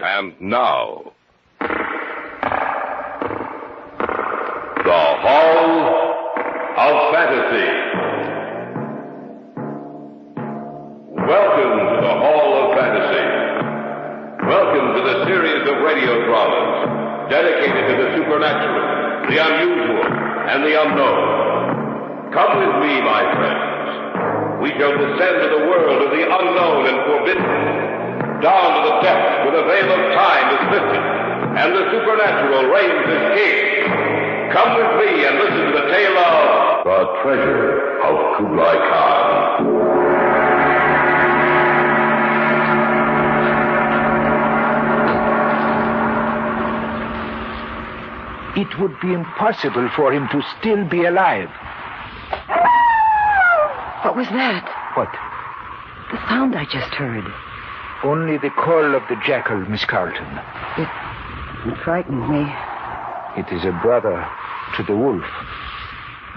And now, the Hall of Fantasy. Welcome to the Hall of Fantasy. Welcome to the series of radio dramas dedicated to the supernatural, the unusual, and the unknown. Come with me, my friends. We shall descend to the world of the unknown and forbidden, down to the depths where the veil of time is lifted, and the supernatural reigns as king. Come with me and listen to the tale of The Treasure of Kublai Khan. It would be impossible for him to still be alive. What was that? What? The sound I just heard. Only the call of the jackal, Miss Carlton. It frightened me. It is a brother to the wolf.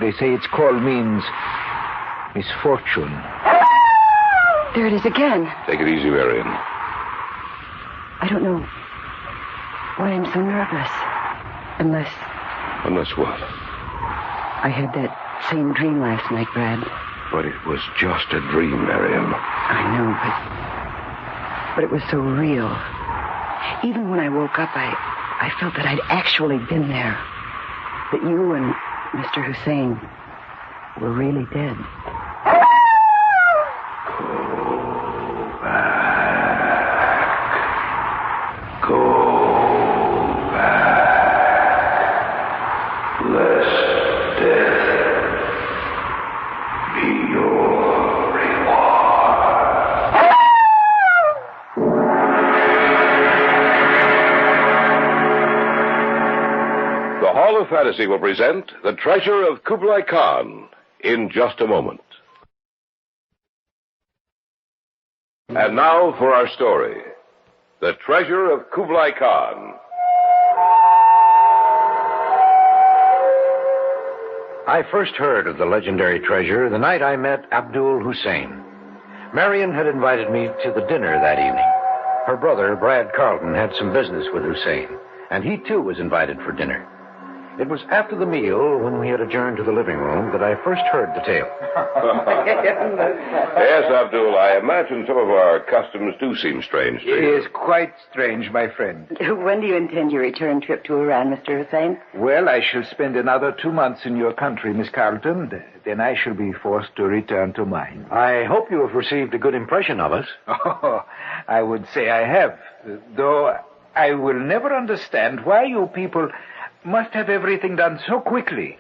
They say its call means misfortune. There it is again. Take it easy, Marion. I don't know why I'm so nervous. Unless what? I had that same dream last night, Brad. But it was just a dream, Marion. I know, but it was so real. Even when I woke up, I felt that I'd actually been there. That you and Mr. Hussein were really dead. Fantasy will present The Treasure of Kublai Khan in just a moment. And now for our story, The Treasure of Kublai Khan. I first heard of the legendary treasure the night I met Abdul Hussein. Marion had invited me to the dinner that evening. Her brother, Brad Carlton, had some business with Hussein, and he too was invited for dinner. It was after the meal, when we had adjourned to the living room, that I first heard the tale. Yes, Abdul, I imagine some of our customs do seem strange to you. It is quite strange, my friend. When do you intend your return trip to Iran, Mr. Hussein? Well, I shall spend another 2 months in your country, Miss Carlton. Then I shall be forced to return to mine. I hope you have received a good impression of us. Oh, I would say I have. Though I will never understand why you people must have everything done so quickly.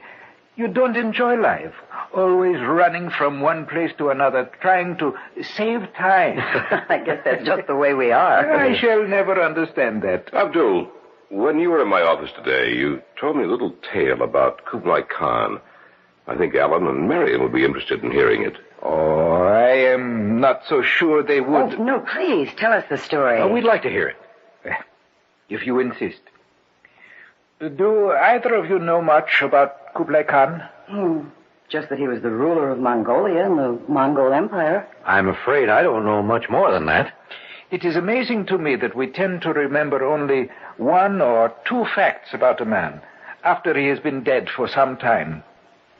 You don't enjoy life, always running from one place to another, trying to save time. I guess that's just the way we are. I shall never understand that. Abdul, when you were in my office today, you told me a little tale about Kublai Khan. I think Alan and Marion would be interested in hearing it. Oh, I am not so sure they would. Oh, no, please, tell us the story. Oh, we'd like to hear it. If you insist. Do either of you know much about Kublai Khan? Just that he was the ruler of Mongolia and the Mongol Empire. I'm afraid I don't know much more than that. It is amazing to me that we tend to remember only 1 or 2 facts about a man after he has been dead for some time.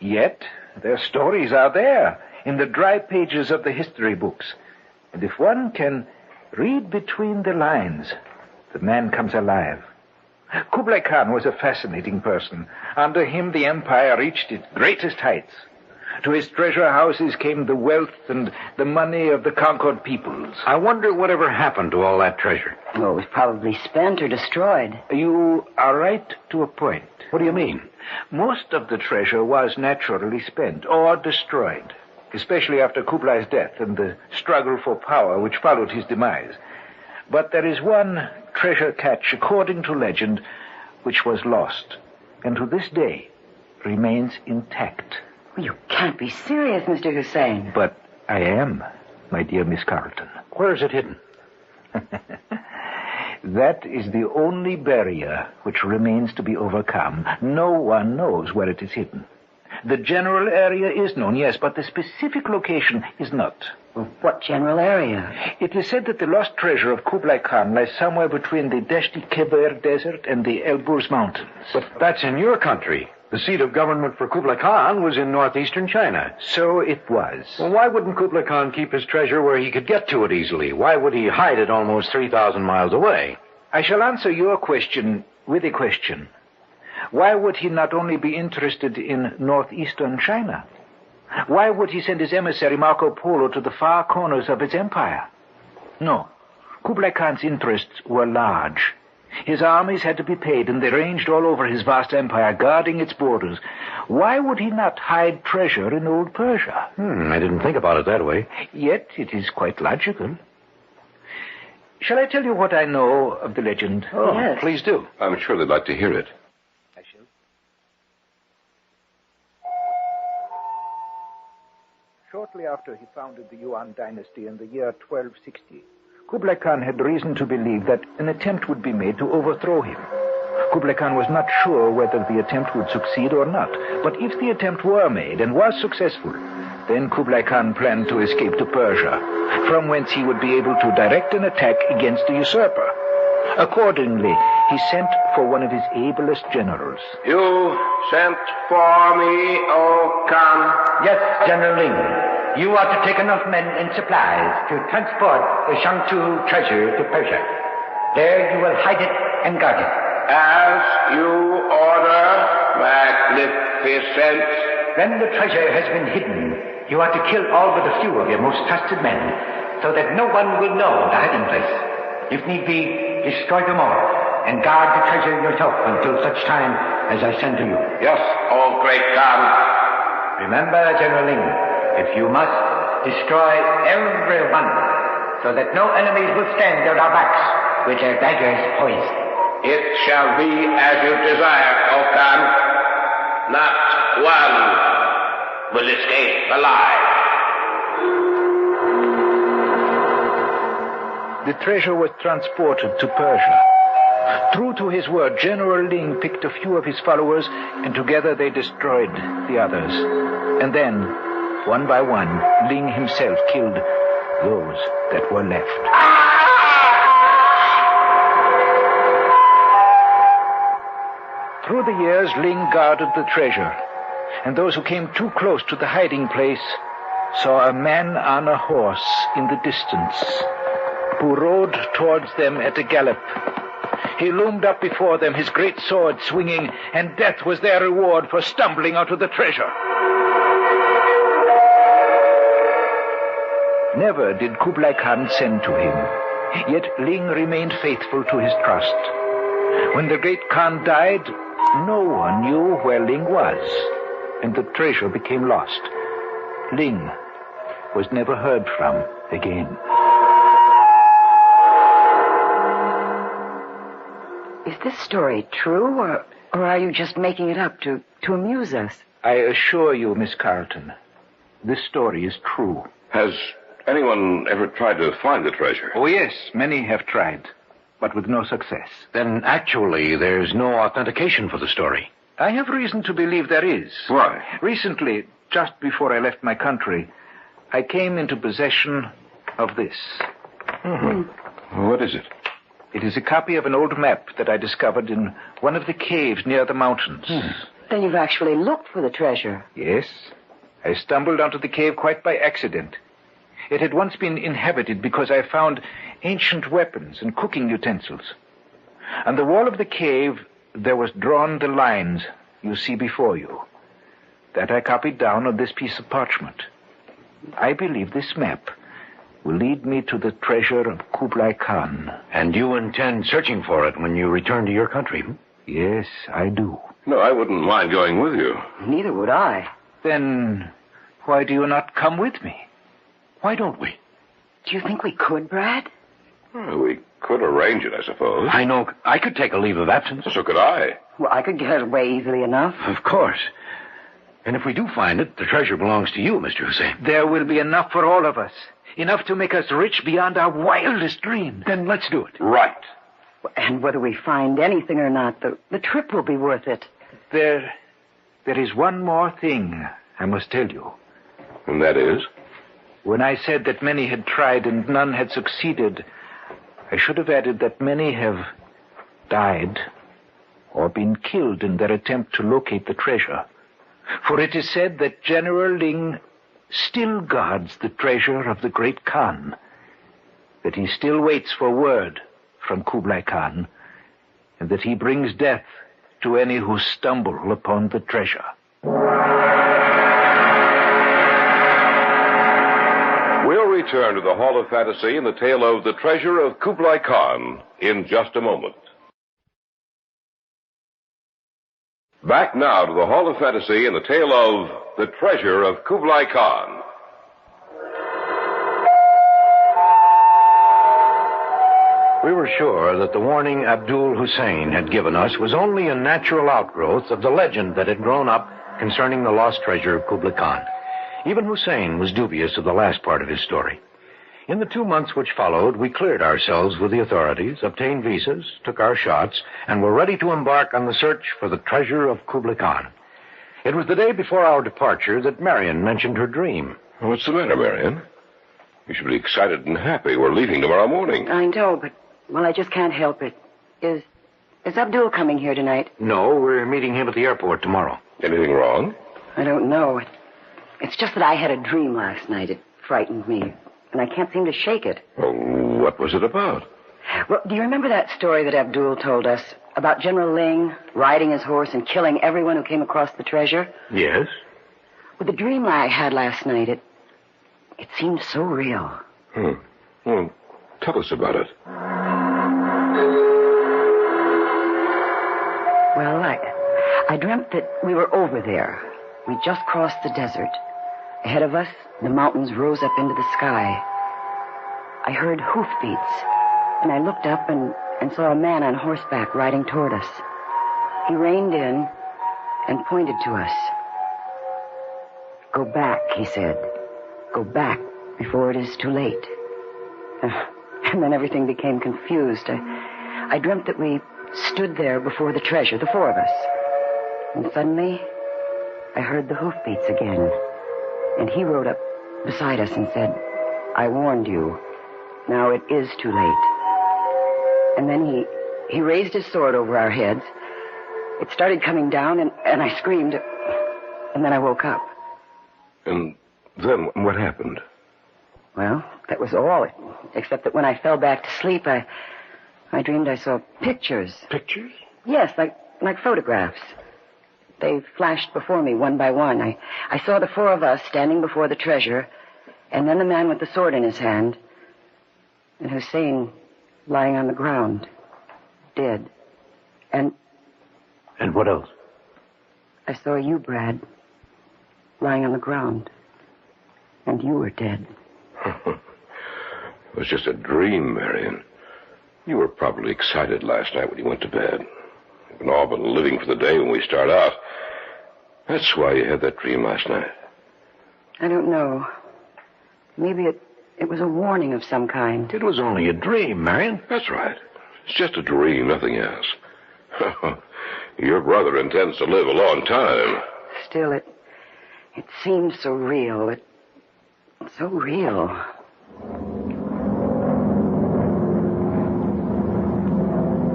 Yet, their stories are there in the dry pages of the history books. And if one can read between the lines, the man comes alive. Kublai Khan was a fascinating person. Under him, the empire reached its greatest heights. To his treasure houses came the wealth and the money of the conquered peoples. I wonder whatever happened to all that treasure. Oh, it was probably spent or destroyed. You are right to a point. What do you mean? Most of the treasure was naturally spent or destroyed, especially after Kublai's death and the struggle for power which followed his demise. But there is one treasure catch, according to legend, which was lost, and to this day remains intact. Well, you can't be serious, Mr. Hussein. But I am, my dear Miss Carlton. Where is it hidden? That is the only barrier which remains to be overcome. No one knows where it is hidden. The general area is known, yes, but the specific location is not. What general area? It is said that the lost treasure of Kublai Khan lies somewhere between the Deshti-Keber Desert and the Elburz Mountains. But that's in your country. The seat of government for Kublai Khan was in northeastern China. So it was. Well, why wouldn't Kublai Khan keep his treasure where he could get to it easily? Why would he hide it almost 3,000 miles away? I shall answer your question with a question. Why would he not only be interested in northeastern China? Why would he send his emissary Marco Polo to the far corners of his empire? No. Kublai Khan's interests were large. His armies had to be paid, and they ranged all over his vast empire, guarding its borders. Why would he not hide treasure in old Persia? I didn't think about it that way. Yet it is quite logical. Shall I tell you what I know of the legend? Oh, yes. Please do. I'm sure they'd like to hear it. I shall. Shortly after he founded the Yuan dynasty in the year 1260, Kublai Khan had reason to believe that an attempt would be made to overthrow him. Kublai Khan was not sure whether the attempt would succeed or not, but if the attempt were made and was successful, then Kublai Khan planned to escape to Persia, from whence he would be able to direct an attack against the usurper. Accordingly, he sent for one of his ablest generals. You sent for me, O Khan? Yes, General Ling. You are to take enough men and supplies to transport the Shangtu treasure to Persia. There you will hide it and guard it. As you order, magnificent. When the treasure has been hidden, you are to kill all but a few of your most trusted men, so that no one will know the hiding place. If need be, destroy them all, and guard the treasure yourself until such time as I send to you. Yes, O great Khan. Remember, General Ling, if you must, destroy everyone, so that no enemies will stand at our backs with their daggers poised. It shall be as you desire, O Khan. Not one will escape alive. The treasure was transported to Persia. True to his word, General Ling picked a few of his followers, and together they destroyed the others. And then, one by one, Ling himself killed those that were left. Through the years, Ling guarded the treasure, and those who came too close to the hiding place saw a man on a horse in the distance, who rode towards them at a gallop. He loomed up before them, his great sword swinging, and death was their reward for stumbling out of the treasure. Never did Kublai Khan send to him, yet Ling remained faithful to his trust. When the great Khan died, no one knew where Ling was, and the treasure became lost. Ling was never heard from again. Is this story true, or are you just making it up to amuse us? I assure you, Miss Carlton, this story is true. Has anyone ever tried to find the treasure? Oh, yes, many have tried, but with no success. Then actually there's no authentication for the story. I have reason to believe there is. Why? Recently, just before I left my country, I came into possession of this. What is it? It is a copy of an old map that I discovered in one of the caves near the mountains. Then you've actually looked for the treasure. Yes. I stumbled onto the cave quite by accident. It had once been inhabited because I found ancient weapons and cooking utensils. On the wall of the cave, there was drawn the lines you see before you. That I copied down on this piece of parchment. I believe this map will lead me to the treasure of Kublai Khan. And you intend searching for it when you return to your country? Yes, I do. No, I wouldn't mind going with you. Neither would I. Then why do you not come with me? Why don't we? Do you think we could, Brad? Well, we could arrange it, I suppose. I know I could take a leave of absence. So could I. Well, I could get away easily enough. Of course. And if we do find it, the treasure belongs to you, Mr. Hussein. There will be enough for all of us. Enough to make us rich beyond our wildest dreams. Then let's do it. Right. And whether we find anything or not, the trip will be worth it. There There is one more thing I must tell you. And that is? When I said that many had tried and none had succeeded, I should have added that many have died or been killed in their attempt to locate the treasure. For it is said that General Ling still guards the treasure of the great Khan, that he still waits for word from Kublai Khan, and that he brings death to any who stumble upon the treasure. We'll return to the Hall of Fantasy and the tale of the treasure of Kublai Khan in just a moment. Back now to the Hall of Fantasy and the tale of the treasure of Kublai Khan. We were sure that the warning Abdul Hussein had given us was only a natural outgrowth of the legend that had grown up concerning the lost treasure of Kublai Khan. Even Hussein was dubious of the last part of his story. In the 2 months which followed, we cleared ourselves with the authorities, obtained visas, took our shots, and were ready to embark on the search for the treasure of Kublai Khan. It was the day before our departure that Marion mentioned her dream. What's the matter, Marion? You should be excited and happy. We're leaving tomorrow morning. I know, but, well, I just can't help it. Is Abdul coming here tonight? No, we're meeting him at the airport tomorrow. Anything wrong? I don't know. It's just that I had a dream last night. It frightened me, and I can't seem to shake it. Oh, what was it about? Well, do you remember that story that Abdul told us about General Ling riding his horse and killing everyone who came across the treasure? Yes? Well, the dream I had last night, it seemed so real. Well, tell us about it. Well, I dreamt that we were over there. We just crossed the desert. Ahead of us, the mountains rose up into the sky. I heard hoofbeats, and I looked up and saw a man on horseback riding toward us. He reined in and pointed to us. "Go back," he said. "Go back before it is too late." And then everything became confused. I dreamt that we stood there before the treasure, the four of us. And suddenly, I heard the hoofbeats again. And he rode up beside us and said, "I warned you. Now it is too late." And then he raised his sword over our heads. It started coming down, and I screamed. And then I woke up. And then what happened? Well, that was all, except that when I fell back to sleep, I dreamed I saw pictures. Pictures? Yes, like photographs. They flashed before me one by one. I saw the four of us standing before the treasure, and then the man with the sword in his hand, and Hussein lying on the ground, dead. And what else? I saw you, Brad, lying on the ground, and you were dead. It was just a dream, Marion. You were probably excited last night when you went to bed. We've all been living for the day when we start out. That's why you had that dream last night. I don't know. Maybe it was a warning of some kind. It was only a dream, Marion. That's right. It's just a dream, nothing else. Your brother intends to live a long time. Still, it seems so real. It's so real.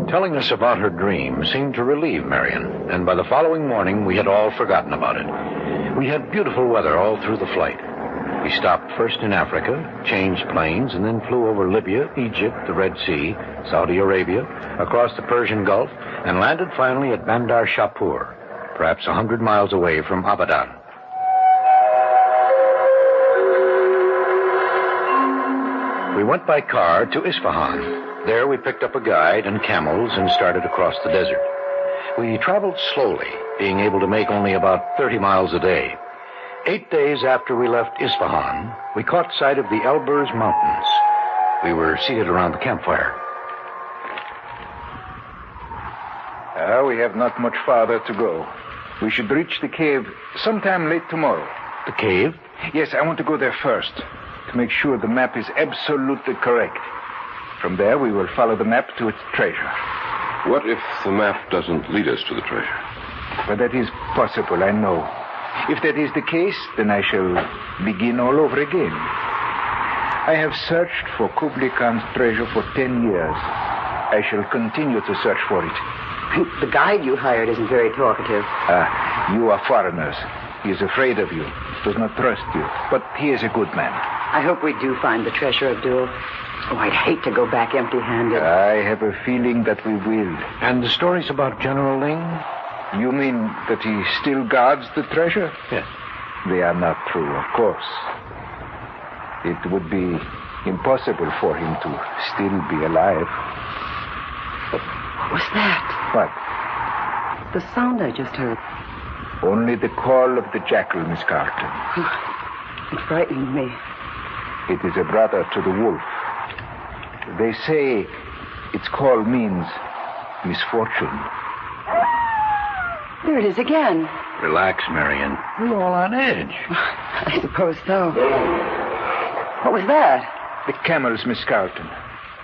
Telling us about her dream seemed to relieve Marion, and by the following morning we had all forgotten about it. We had beautiful weather all through the flight. We stopped first in Africa, changed planes, and then flew over Libya, Egypt, the Red Sea, Saudi Arabia, across the Persian Gulf, and landed finally at Bandar Shapur, perhaps 100 miles away from Abadan. We went by car to Isfahan. There we picked up a guide and camels and started across the desert. We traveled slowly, being able to make only about 30 miles a day. 8 days after we left Isfahan, we caught sight of the Elburz Mountains. We were seated around the campfire. We have not much farther to go. We should reach the cave sometime late tomorrow. The cave? Yes, I want to go there first, to make sure the map is absolutely correct. From there, we will follow the map to its treasure. What if the map doesn't lead us to the treasure? But that is possible, I know. If that is the case, then I shall begin all over again. I have searched for Kubli Khan's treasure for 10 years. I shall continue to search for it. The guide you hired isn't very talkative. You are foreigners. He is afraid of you, does not trust you. But he is a good man. I hope we do find the treasure, Abdul. Oh, I'd hate to go back empty-handed. I have a feeling that we will. And the stories about General Ling? You mean that he still guards the treasure? Yes. They are not true, of course. It would be impossible for him to still be alive. What was that? What? The sound I just heard. Only the call of the jackal, Miss Carlton. It frightened me. It is a brother to the wolf. They say its call means misfortune. There it is again. Relax, Marion. We're all on edge. I suppose so. What was that? The camels, Miss Carlton.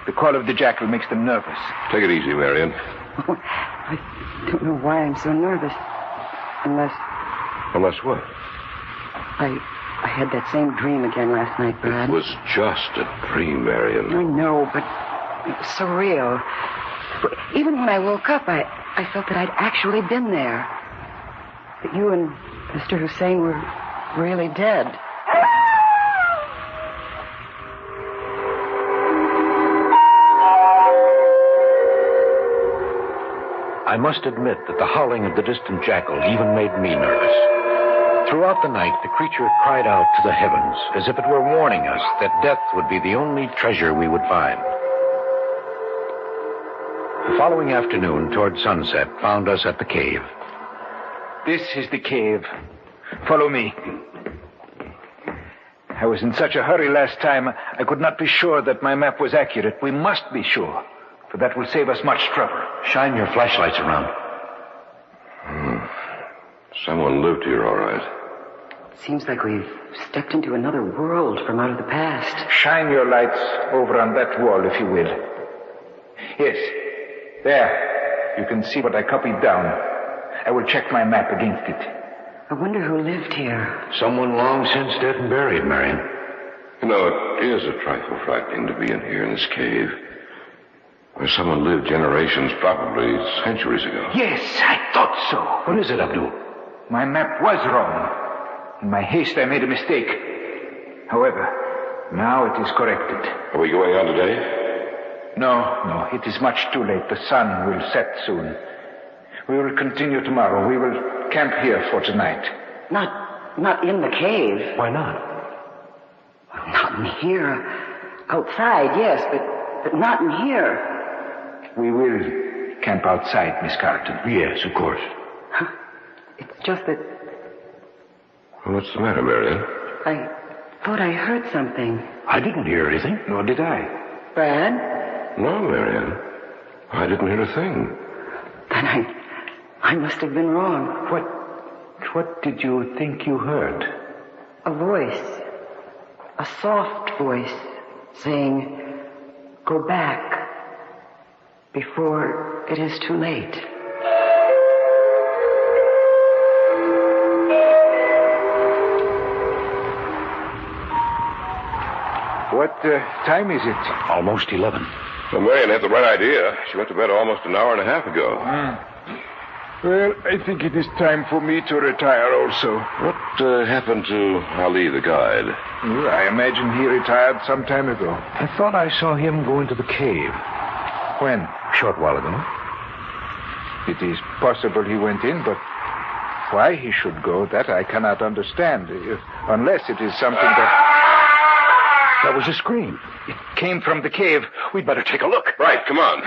The call of the jackal makes them nervous. Take it easy, Marion. Oh, I don't know why I'm so nervous. Unless what? I had that same dream again last night, Brad. It was just a dream, Marion. I know, but it was so real. Even when I woke up, I felt that I'd actually been there. That you and Mr. Hussein were really dead. I must admit that the howling of the distant jackal even made me nervous. Throughout the night, the creature cried out to the heavens as if it were warning us that death would be the only treasure we would find. The following afternoon, toward sunset, found us at the cave. This is the cave. Follow me. I was in such a hurry last time, I could not be sure that my map was accurate. We must be sure, for that will save us much trouble. Shine your flashlights around. Someone lived here, all right. Seems like we've stepped into another world from out of the past. Shine your lights over on that wall, if you will. Yes, there. You can see what I copied down. I will check my map against it. I wonder who lived here. Someone long since dead and buried, Marion. You know, it is a trifle frightening to be in here in this cave, where someone lived generations, probably centuries ago. Yes, I thought so. What is it, Abdul? My map was wrong. In my haste, I made a mistake. However, now it is corrected. Are we going on today? No, it is much too late. The sun will set soon. We will continue tomorrow. We will camp here for tonight. Not in the cave. Why not? Well, not in here. Outside, yes, but not in here. We will camp outside, Miss Carlton. Yes, of course. It's just that Well, what's the matter, Marion? I thought I heard something. I didn't hear anything. Nor did I. Brad? No, Marion. I didn't hear a thing. Then I must have been wrong. What did you think you heard? A voice. A soft voice saying, "Go back before it is too late." What time is it? Almost 11. Well, Marion had the right idea. She went to bed almost an hour and a half ago. Well, I think it is time for me to retire also. What happened to Ali, the guide? Well, I imagine he retired some time ago. I thought I saw him go into the cave. When? A short while ago. It is possible he went in, but why he should go, that I cannot understand. Unless it is something that... That was a scream. It came from the cave. We'd better take a look. Right, come on.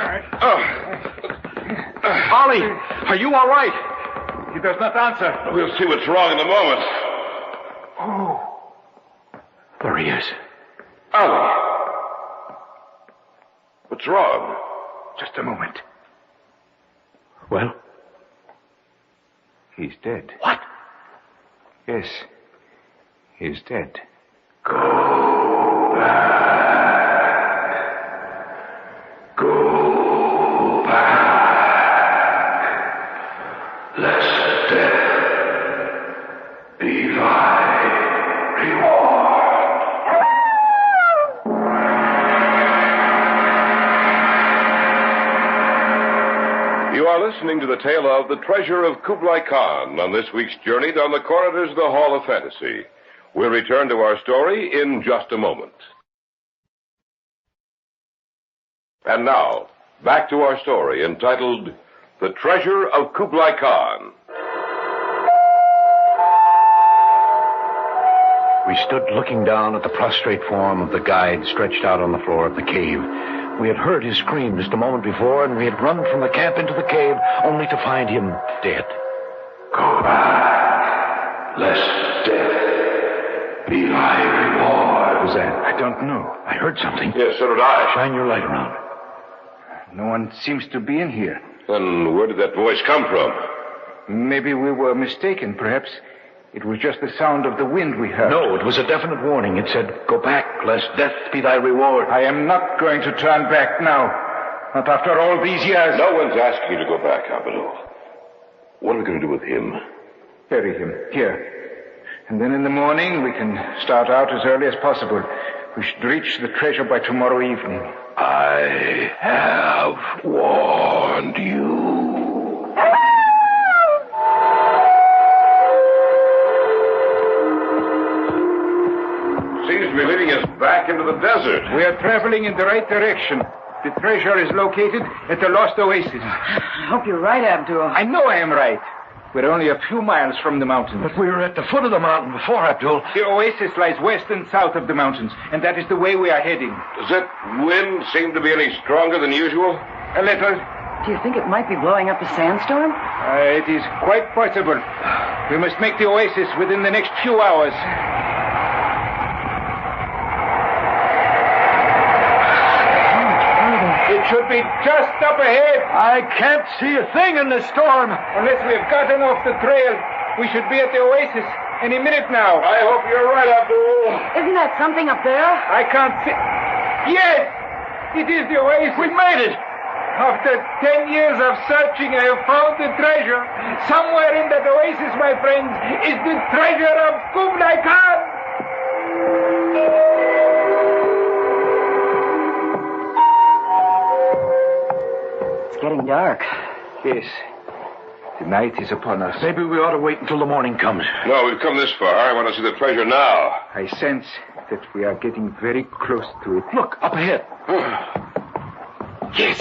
Ollie, are you all right? He does not answer. We'll see what's wrong in a moment. Oh. There he is. Ali. What's wrong? Just a moment. Well? He's dead. What? Yes. He's dead. Go back. Go back. Let's You are listening to the tale of The Treasure of Kublai Khan on this week's journey down the corridors of the Hall of Fantasy. We'll return to our story in just a moment. And now, back to our story entitled The Treasure of Kublai Khan. We stood looking down at the prostrate form of the guide stretched out on the floor of the cave. We had heard his scream just a moment before, and we had run from the camp into the cave, only to find him dead. Go back, lest death be thy reward. What was that? I don't know. I heard something. Yes, so did I. Shine your light around. No one seems to be in here. Then where did that voice come from? Maybe we were mistaken. Perhaps it was just the sound of the wind we heard. No, it was a definite warning. It said, go back, lest death be thy reward. I am not going to turn back now. Not after all these years. No one's asking you to go back, Abdul. What are we going to do with him? Bury him here. And then in the morning we can start out as early as possible. We should reach the treasure by tomorrow evening. I have warned you. Seems to be leading us back into the desert. We are traveling in the right direction. The treasure is located at the Lost Oasis. I hope you're right, Abdul. I know I am right. We're only a few miles from the mountains. But we were at the foot of the mountain before, Abdul. The oasis lies west and south of the mountains, and that is the way we are heading. Does that wind seem to be any stronger than usual? A little. Do you think it might be blowing up a sandstorm? It is quite possible. We must make the oasis within the next few hours. It should be just up ahead. I can't see a thing in the storm. Unless we have gotten off the trail, we should be at the oasis any minute now. I hope you're right, Abdul. Isn't that something up there? I can't see. Yes! It is the oasis. We made it. After 10 years of searching, I have found the treasure. Somewhere in that oasis, my friends, is the treasure of Kublai Khan. It's getting dark. Yes. The night is upon us. Maybe we ought to wait until the morning comes. No, we've come this far. I want to see the treasure now. I sense that we are getting very close to it. Look, up ahead. Yes.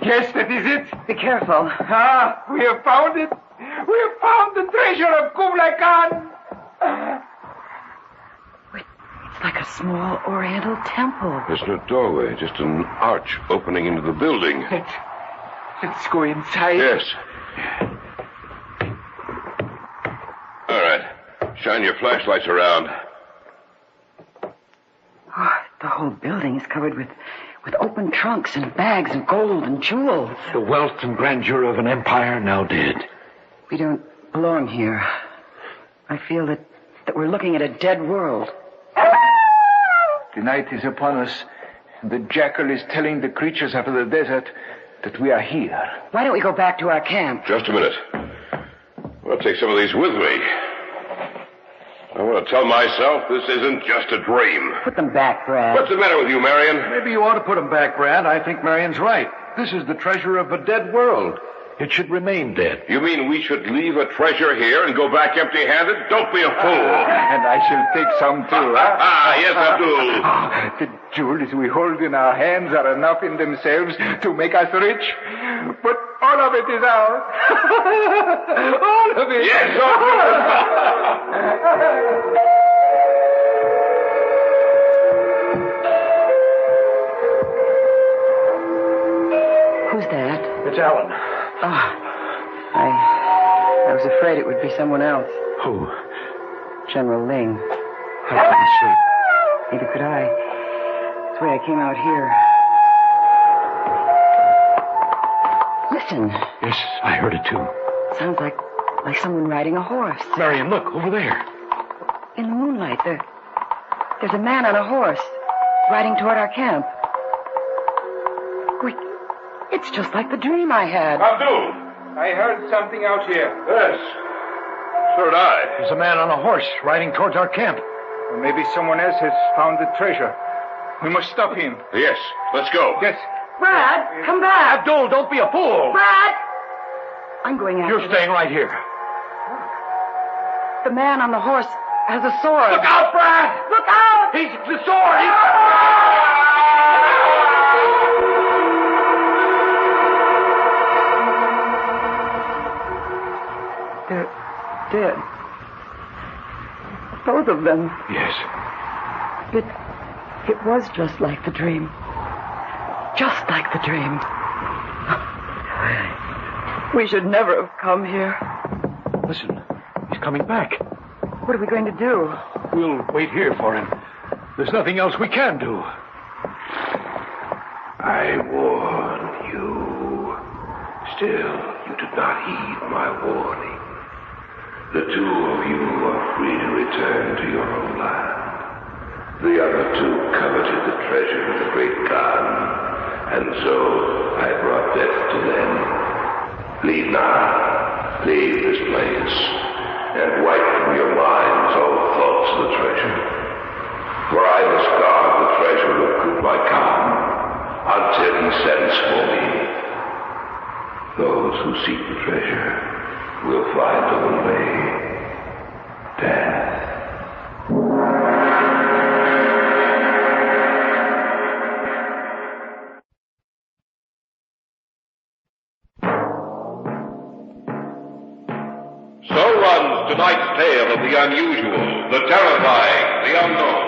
Yes, that is it. Be careful. Ah, we have found it. We have found the treasure of Kublai Khan. It's like a small oriental temple. There's no doorway, just an arch opening into the building. Let's go inside. Yes. All right. Shine your flashlights around. Oh, the whole building is covered with open trunks and bags of gold and jewels. The wealth and grandeur of an empire now dead. We don't belong here. I feel that we're looking at a dead world. The night is upon us. The jackal is telling the creatures of the desert that we are here. Why don't we go back to our camp? Just a minute. I'll take some of these with me. I want to tell myself this isn't just a dream. Put them back, Brad. What's the matter with you, Marion? Maybe you ought to put them back, Brad. I think Marion's right. This is the treasure of a dead world. It should remain dead. You mean we should leave a treasure here and go back empty-handed? Don't be a fool. And I shall take some too, huh? Yes, Abdul. The jewels we hold in our hands are enough in themselves to make us rich. But all of it is ours. All of it. Yes, all of it. Who's that? It's Alan. Oh, I was afraid it would be someone else. Who? General Ling. I couldn't sleep. Neither could I. That's why I came out here. Listen. Yes, I heard it too. Sounds like someone riding a horse. Marion, look, over there. In the moonlight, there's a man on a horse riding toward our camp. Wait, it's just like the dream I had. Abdul. I heard something out here. Yes. So did I. There's a man on a horse riding towards our camp. Or maybe someone else has found the treasure. We must stop him. Yes, let's go. Yes. Brad, come back. Abdul, don't be a fool. Brad! I'm going after You're them. staying right here. The man on the horse has a sword. Look out, Brad! Look out! He's the sword! They're dead. Both of them. Yes. It was just like the dream. Just like the dream. We should never have come here. Listen, he's coming back. What are we going to do? We'll wait here for him. There's nothing else we can do. I warn you. Still, you did not heed my warning. The two of you are free to return to your own land. The other two coveted the treasure of the great Khan, and so I brought death to them. Leave now. Leave this place, and wipe from your minds all thoughts of the treasure. For I must guard the treasure of Kubali Khan until he sends for me. Those who seek the treasure will find the way. Death. So runs tonight's tale of the unusual, the terrifying, the unknown.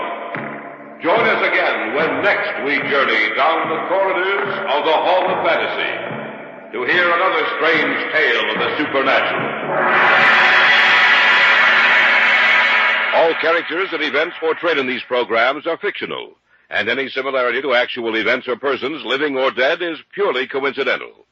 Join us again when next we journey down the corridors of the Hall of Fantasy to hear another strange tale of the supernatural. All characters and events portrayed in these programs are fictional, and any similarity to actual events or persons, living or dead, is purely coincidental.